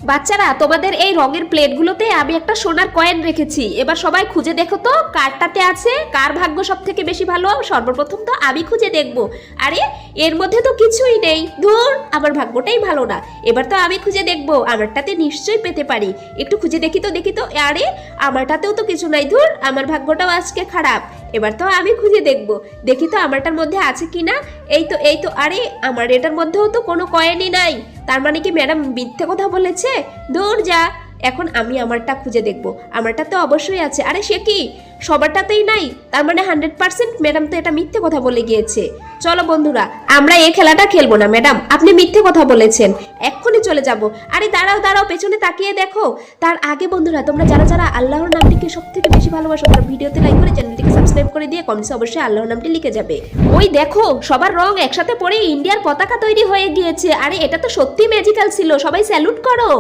বাচ্চারা, তোমাদের এই রঙের প্লেটগুলোতে আমি একটা সোনার কয়েন রেখেছি। এবার সবাই খুঁজে দেখো তো কারটাতে আছে, কার ভাগ্য সব থেকে বেশি ভালো। সর্বপ্রথম তো আমি খুঁজে দেখব। আরে এর মধ্যে তো কিছুই নেই, ধুর, আমার ভাগ্যটাই ভালো না। এবার তো আমি খুঁজে দেখব, আমারটাতে নিশ্চয়ই পেতে পারি। একটু খুঁজে দেখি তো। আরে আমারটাতেও তো কিছু নাই, ধুর, আমার ভাগ্যটাও আজকে খারাপ। এবার তো আমি খুঁজে দেখি তো আমারটার মধ্যে আছে কিনা। এই তো আরে আমার এটার মধ্যেও তো কোনো কয়েনই নাই। তার মানে কি ম্যাডাম মিথ্যে কথা বলেছে? দূর যা, এখন আমি আমারটা খুঁজে দেখব। আমারটা তো অবশ্যই আছে। আরে সে কি, সবারটাতেই নাই? তার মানে 100% ম্যাডাম তো এটা মিথ্যে কথা বলে গিয়েছে। চলো বন্ধুরা, আমরা এই খেলাটা খেলবো না। ম্যাডাম আপনি মিথ্যে কথা বলেছেন, এক্ষুনি চলে যাব। আরে দাঁড়াও, পেছনে তাকিয়ে দেখো। তার আগে বন্ধুরা, তোমরা যারা যারা আল্লাহর নামটিকে সব থেকে বেশি ভালোবাসো, তারা ভিডিওতে লাইক করে চ্যানেলটিকে সাবস্ক্রাইব করে দিয়ে কমেন্টসে অবশ্যই আল্লাহর নামটি লিখে যাবে। ওই দেখো, সবার রং একসাথে পড়ে ইন্ডিয়ার পতাকা তৈরি হয়ে গিয়েছে। আরে এটা তো সত্যি ম্যাজিক্যাল ছিল, সবাই স্যালুট করো।